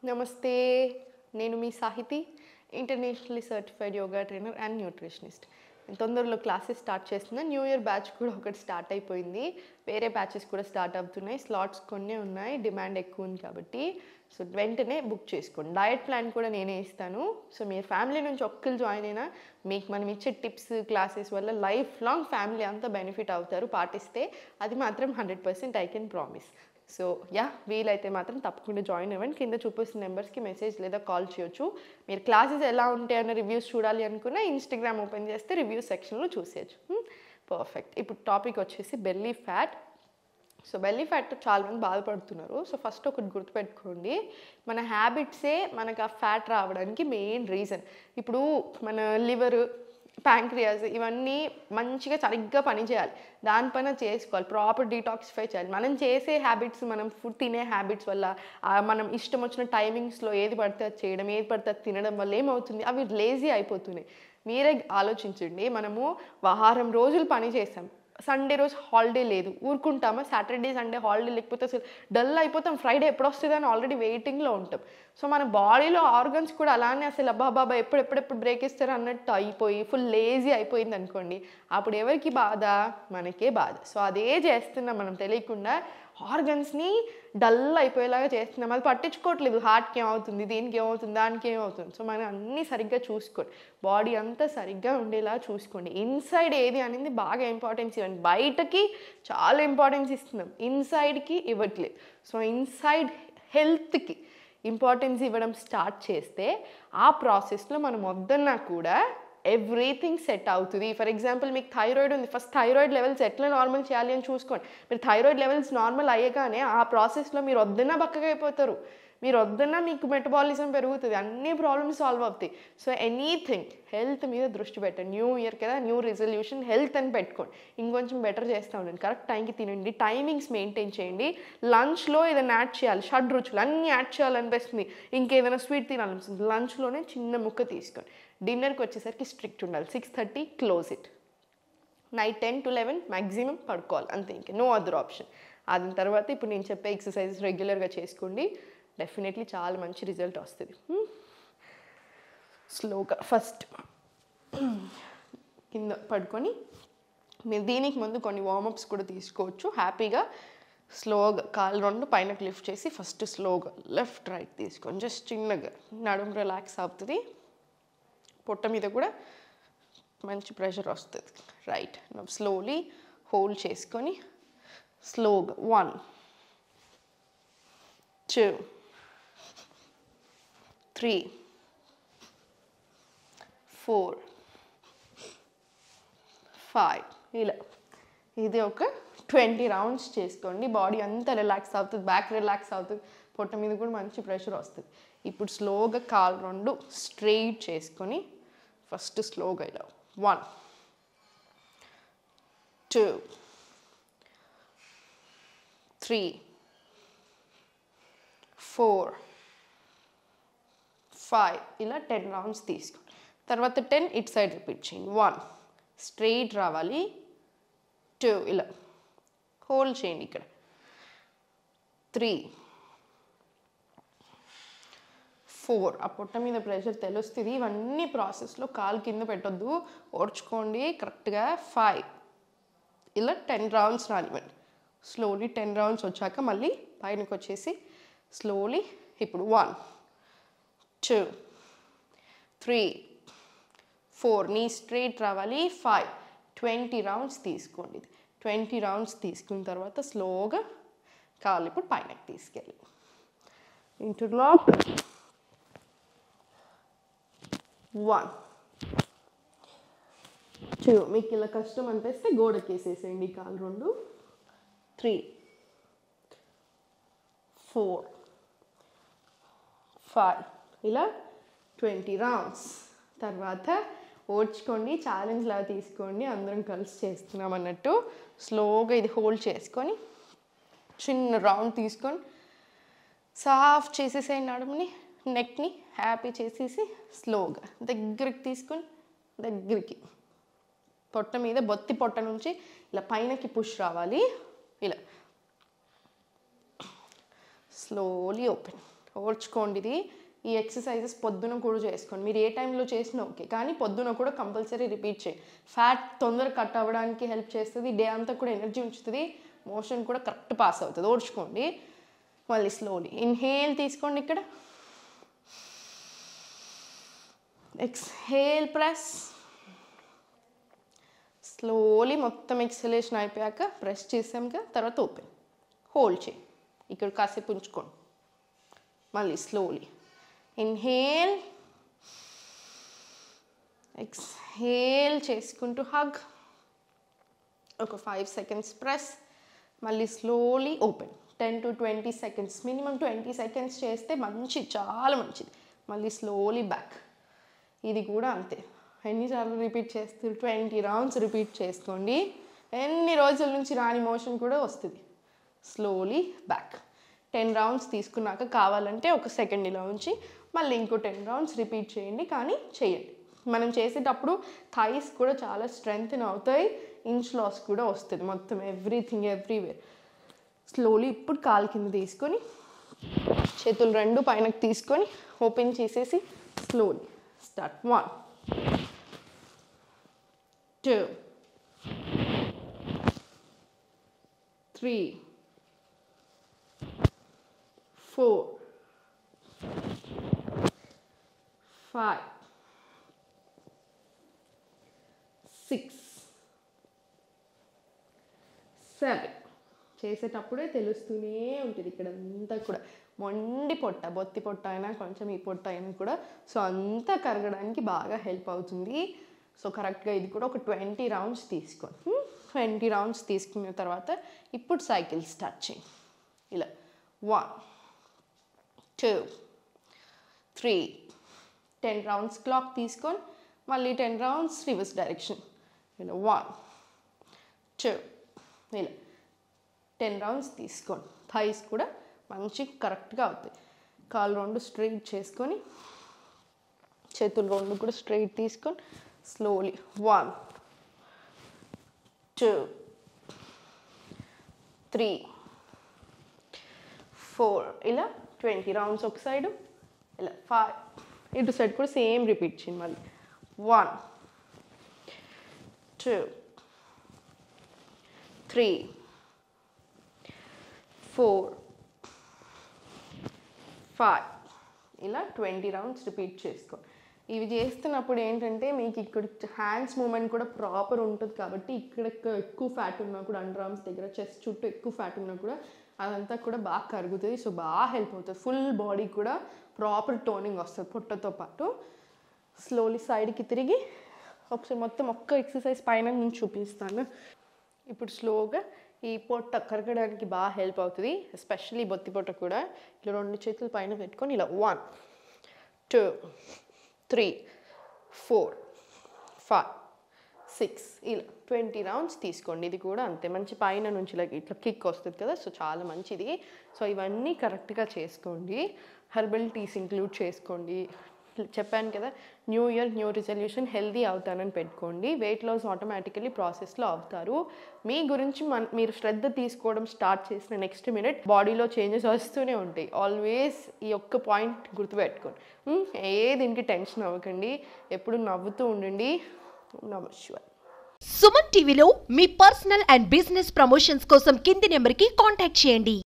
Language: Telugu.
నమస్తే, నేను మీ Sahiti, internationally certified yoga trainer and nutritionist. నేను తొందరలో క్లాసెస్ స్టార్ట్ చేస్తున్నా. న్యూ ఇయర్ బ్యాచ్ కూడా ఒకటి స్టార్ట్ అయిపోయింది. వేరే బ్యాచెస్ కూడా స్టార్ట్ అవుతున్నాయి. స్లాట్స్ కొన్ని ఉన్నాయి, డిమాండ్ ఎక్కువ ఉంది కాబట్టి సో వెంటనే బుక్ చేసుకోండి. డయట్ ప్లాన్ కూడా నేనే ఇస్తాను. సో మీరు ఫ్యామిలీ నుంచి ఒక్కరు జాయిన్ అయినా మీకు మనం ఇచ్చే టిప్స్ క్లాసెస్ వల్ల లైఫ్ లాంగ్ ఫ్యామిలీ అంతా బెనిఫిట్ అవుతారు పాటిస్తే. అది మాత్రం 100% ఐ కెన్ ప్రామిస్. సో వీలైతే మాత్రం తప్పకుండా జాయిన్ అవ్వండి. కింద చూపిస్తున్న నెంబర్స్కి మెసేజ్ లేదా కాల్ చేయొచ్చు. మీరు క్లాసెస్ ఎలా ఉంటాయన్న రివ్యూస్ చూడాలి అనుకున్నా ఇన్స్టాగ్రామ్ ఓపెన్ చేస్తే రివ్యూ సెక్షన్లో చూసేయచ్చు. పర్ఫెక్ట్. ఇప్పుడు టాపిక్ వచ్చేసి బెల్లీ ఫ్యాట్. సో బెల్లీ ఫ్యాట్తో చాలామంది బాధపడుతున్నారు. సో ఫస్ట్ ఒకటి గుర్తుపెట్టుకోండి, మన హ్యాబిట్సే మనకు ఆ ఫ్యాట్ రావడానికి మెయిన్ రీజన్. ఇప్పుడు మన లివర్, ప్యాంక్రియాస్ ఇవన్నీ మంచిగా సరిగ్గా పనిచేయాలి. దానిపైన చేసుకోవాలి, ప్రాపర్ డీటాక్సిఫై చేయాలి. మనం చేసే హ్యాబిట్స్, మనం ఫుడ్ తినే హ్యాబిట్స్ వల్ల మనం ఇష్టం వచ్చిన టైమింగ్స్లో ఏది పడితే అది చేయడం, ఏది పడితే అది తినడం వల్ల ఏమవుతుంది, అవి లేజీ అయిపోతున్నాయి. మీరే ఆలోచించండి, మనము వారం రోజులు పని చేసాం, సండే రోజు హాలిడే లేదు, ఊరుకుంటామా? సాటర్డే సండే హాలిడే లేకపోతే అసలు డల్ అయిపోతాం. ఫ్రైడే ఎప్పుడు వస్తుంది అని ఆల్రెడీ వెయిటింగ్లో ఉంటాం. సో మన బాడీలో ఆర్గన్స్ కూడా అలానే అసలు అబ్బాబాబా ఎప్పుడెప్పుడు బ్రేక్ ఇస్తారు అన్నట్టు అయిపోయి ఫుల్ లేజీ అయిపోయింది అనుకోండి. అప్పుడు ఎవరికి బాధ? మనకే బాధ. సో అదే చేస్తున్నాం మనం తెలియకుండా, ఆర్గన్స్ని డల్ అయిపోయేలాగా చేస్తున్నాం. అది పట్టించుకోవట్లేదు. హార్ట్కి ఏమవుతుంది, దీనికి ఏమవుతుంది, దానికి ఏమవుతుంది. సో మనం అన్నీ సరిగ్గా చూసుకోండి. బాడీ అంతా సరిగ్గా ఉండేలా చూసుకోండి. ఇన్సైడ్ ఏది అనేది బాగా ఇంపార్టెన్స్ ఇవ్వండి. బయటకి చాలా ఇంపార్టెన్స్ ఇస్తున్నాం, ఇన్సైడ్కి ఇవ్వట్లేదు. సో ఇన్సైడ్ హెల్త్కి ఇంపార్టెన్స్ ఇవ్వడం స్టార్ట్ చేస్తే ఆ ప్రాసెస్లో మనం వద్దన్నా కూడా ఎవ్రీథింగ్ సెట్ అవుతుంది. ఫర్ ఎగ్జాంపుల్ మీకు థైరాయిడ్ ఉంది, ఫస్ట్ థైరాయిడ్ లెవెల్స్ ఎట్లా నార్మల్ చేయాలి అని చూసుకోండి. మీరు థైరాయిడ్ లెవెల్స్ నార్మల్ అయ్యగానే ఆ ప్రాసెస్లో మీరు వద్దన్నా బక్కగా అయిపోతారు, మీరు వద్దన్నా మీకు మెటబాలిజం పెరుగుతుంది, అన్ని ప్రాబ్లమ్స్ సాల్వ్ అవుతాయి. సో ఎనీథింగ్ హెల్త్ మీద దృష్టి పెట్టండి. న్యూ ఇయర్ కదా, న్యూ రిజల్యూషన్ హెల్త్ అని పెట్టుకోండి. ఇంకొంచెం బెటర్ చేస్తూ ఉండండి. కరెక్ట్ టైంకి తినండి, టైమింగ్స్ మెయింటైన్ చేయండి. లంచ్లో ఏదైనా యాడ్ చేయాలి, షడ్ రుచులు అన్నీ యాడ్ చేయాలనిపిస్తుంది, ఇంకేదైనా స్వీట్ తినాలనిపిస్తుంది, లంచ్లోనే చిన్న ముక్క తీసుకోండి. డిన్నర్కి వచ్చేసరికి స్ట్రిక్ట్ ఉండాలి, 6:30 close it. Night 10 to 11 maximum పడుకోవాలి, అంతే, ఇంకా నో అదర్ ఆప్షన్. దాని తర్వాత ఇప్పుడు నేను చెప్పే ఎక్సర్సైజెస్ రెగ్యులర్గా చేసుకోండి, డెఫినెట్లీ చాలా మంచి రిజల్ట్ వస్తుంది. స్లోగా ఫస్ట్ కింద పడుకొని, మీరు దీనికి ముందు కొన్ని వార్మప్స్ కూడా తీసుకోవచ్చు హ్యాపీగా. స్లోగా కాలు రెండు పైనకి లిఫ్ట్ చేసి ఫస్ట్ స్లోగా లెఫ్ట్ రైట్ తీసుకొని జస్ట్ చిన్నగా నడుము రిలాక్స్ అవుతుంది, పొట్ట మీద కూడా మంచి ప్రెషర్ వస్తుంది. రైట్, స్లోలీ హోల్డ్ చేసుకొని స్లోగా 1 2 3 4 5 ఇలా ఇది ఒక 20 రౌండ్స్ చేసుకోండి. బాడీ అంతా రిలాక్స్ అవుతుంది, బ్యాక్ రిలాక్స్ అవుతుంది, పొట్ట మీద కూడా మంచి ప్రెషర్ వస్తుంది. ఇప్పుడు స్లోగా కాలు రెండు స్ట్రెయిట్ చేసుకొని ఫస్ట్ స్లోగా ఇలా 1 2 3 4 5 ఇలా 10 రౌండ్స్ తీసుకోండి. తర్వాత 10 ఇటు సైడ్ రిపీట్ చేయండి. 1 స్ట్రెయిట్ రావాలి, 2 ఇలా హోల్డ్ చేయండి ఇక్కడ, 3 4 ఆ పొట్ట మీద ప్రెషర్ తెలుస్తుంది. ఇవన్నీ ప్రాసెస్లో కాలు కింద పెట్టొద్దు, ఓడ్చుకోండి కరెక్ట్గా. 5 ఇలా 10 రౌండ్స్ రానివ్వండి. స్లోలీ 10 రౌండ్స్ వచ్చాక మళ్ళీ పైనకి వచ్చేసి స్లోలీ ఇప్పుడు 1 2 3 4 నీ స్ట్రెయిట్ రావాలి. 5 20 రౌండ్స్ తీసుకోండి. 20 రౌండ్స్ తీసుకున్న తర్వాత స్లోగా కాలు ఇప్పుడు పైనకి తీసుకెళ్ళి ఇంటర్లాక్ 1 2 మీకు ఇలా కష్టం అనిపిస్తే గోడకి వేసేసేయండి కాలు రెండు. 3 4 5 ఇలా 20 రౌండ్స్. తర్వాత ఓడ్చుకోండి, ఛాలెంజ్ లాగా తీసుకోండి, అందరం కలిసి చేస్తున్నాం అన్నట్టు. స్లోగా ఇది హోల్డ్ చేసుకొని చిన్న రౌండ్ తీసుకొని సాఫ్ట్ చేసేసేయండి. నడుముని, నెక్ని హ్యాపీ చేసేసి స్లోగా దగ్గరికి తీసుకొని దగ్గరికి పొట్ట మీద బొత్తి పొట్ట నుంచి ఇలా పైనకి పుష్ రావాలి. ఇలా స్లోలీ ఓపెన్. ఓర్చుకోండి. ఇది ఈ ఎక్సర్సైజెస్ పొద్దున కూడా చేసుకోండి. మీరు ఏ టైంలో చేసినా ఓకే, కానీ పొద్దున కూడా కంపల్సరీ రిపీట్ చేయండి. ఫ్యాట్ తొందరగా కట్ అవ్వడానికి హెల్ప్ చేస్తుంది, డే అంతా కూడా ఎనర్జీ ఉంచుతుంది, మోషన్ కూడా కరెక్ట్ పాస్ అవుతుంది. ఓర్చుకోండి. మళ్ళీ స్లోలీ ఇన్హేల్ తీసుకోండి, ఇక్కడ ఎక్స్హేల్ ప్రెస్. స్లోలీ మొత్తం ఎక్సలేషన్ అయిపోయాక ప్రెస్ చేసాక తర్వాత ఓపెన్, హోల్డ్ చేయి, ఇక్కడ కాసేపు ఉంచుకోండి. మళ్ళీ స్లోలీ ఇన్హేల్, ఎక్స్హేల్ చేసుకుంటూ హగ్, ఒక 5 seconds ప్రెస్, మళ్ళీ slowly open. 10 to 20 seconds, minimum 20 seconds చేస్తే మంచిది, చాలా మంచిది. మళ్ళీ స్లోలీ బ్యాక్. ఇది కూడా అంతే, ఎన్నిసార్లు రిపీట్ చేస్తారు? 20 rounds రిపీట్ చేసుకోండి. ఎన్ని రోజుల నుంచి రాని మోషన్ కూడా వస్తుంది. Slowly back. 10 rounds తీసుకున్నాక కావాలంటే ఒక సెకండ్ ఇలా ఉంచి మళ్ళీ ఇంకో 10 rounds రిపీట్ చేయండి, కానీ చేయండి. మనం చేసేటప్పుడు థైస్ కూడా చాలా స్ట్రెంగ్త్ అవుతాయి, ఇంచ్ లాస్ కూడా వస్తుంది, మొత్తం ఎవ్రీథింగ్ ఎవ్రీవేర్. స్లోలీ ఇప్పుడు కాలు కింద తీసుకొని చేతులు రెండు పైనకి తీసుకొని ఓపెన్ చేసేసి స్లోలీ స్టార్ట్. 1 2 3 4 5 6 7. చేసేటప్పుడే తెలుస్తూనే ఉంటుంది ఇక్కడ అంతా కూడా. మొండి పొట్ట, బొత్తి పొట్ట అయినా కొంచెం ఈ పొట్ట అయినా కూడా, సో అంతా కరగడానికి బాగా హెల్ప్ అవుతుంది. సో కరెక్ట్గా ఇది కూడా ఒక 20 rounds తీసుకోండి. 20 rounds తీసుకున్న తర్వాత ఇప్పుడు సైకిల్ స్టార్ట్ చేయండి. ఇలా 1 2 3 10 rounds క్లాక్ తీసుకొని మళ్ళీ 10 rounds రివర్స్ డైరెక్షన్. ఇలా 1 2 ఇలా 10 rounds తీసుకోండి. థైస్ కూడా మంచి కరెక్ట్గా అవుతాయి. కాళ్ళు రెండు స్ట్రైట్ చేసుకొని చేతులు రెండు కూడా స్ట్రైట్ తీసుకొని స్లోలీ 1 2 3 4 ఇలా 20 rounds ఒక సైడు, ఇలా 5 ఇటు సైడ్ కూడా సేమ్ రిపీట్ చేయండి. మళ్ళీ 1 2 3 4 5 ఇలా 20 rounds రిపీట్ చేసుకోండి. ఇవి చేస్తున్నప్పుడు ఏంటంటే మీకు ఇక్కడ హ్యాండ్స్ మూమెంట్ కూడా ప్రాపర్ ఉంటుంది కాబట్టి ఇక్కడ ఎక్కువ ఫ్యాట్ ఉన్నా కూడా అండర్ ఆర్మ్స్ దగ్గర, చెస్ట్ చుట్టూ ఎక్కువ ఫ్యాట్ ఉన్నా కూడా అదంతా కూడా బాగా కరుగుతుంది. సో బాగా హెల్ప్ అవుతుంది. ఫుల్ బాడీ కూడా ప్రాపర్ టోనింగ్ వస్తుంది పొట్టతో పాటు. స్లోలీ సైడ్కి తిరిగి ఒకసారి మొత్తం ఒక్క ఎక్సర్సైజ్ పైన నేను చూపిస్తాను. ఇప్పుడు స్లోగా ఈ పొట్ట కరగడానికి బాగా హెల్ప్ అవుతుంది, ఎస్పెషల్లీ బొత్తి పొట్ట కూడా. ఇలా రెండు చేతులు పైన పెట్టుకొని ఇలా 1 2 3 4 5 6 ఇలా 20 rounds తీసుకోండి. ఇది కూడా అంతే, మంచి పైన నుంచి ఇట్లా కిక్ వస్తుంది కదా, సో చాలా మంచిది. సో ఇవన్నీ కరెక్ట్గా చేసుకోండి. హెర్బల్ టీస్ ఇంక్లూడ్ చేసుకోండి. చెప్పాను కదా, new year new resolution, healthy అవుతానని పెట్టుకోండి. వెయిట్ లాస్ ఆటోమేటికలీ ప్రాసెస్లో అవుతారు. మీ గురించి మీరు శ్రద్ధ తీసుకోవడం స్టార్ట్ చేసిన నెక్స్ట్ మినిట్ బాడీలో చేంజెస్ వస్తూనే ఉంటాయి. ఆల్వేస్ ఈ ఒక్క పాయింట్ గుర్తుపెట్టుకోండి. దీనికి టెన్షన్ అవ్వకండి, ఎప్పుడు నవ్వుతూ ఉండండి. నమస్కారం. సుమన్ టీవీలో మీ పర్సనల్ అండ్ బిజినెస్ ప్రమోషన్స్ కోసం కింది నెంబర్కి కాంటాక్ట్ చేయండి.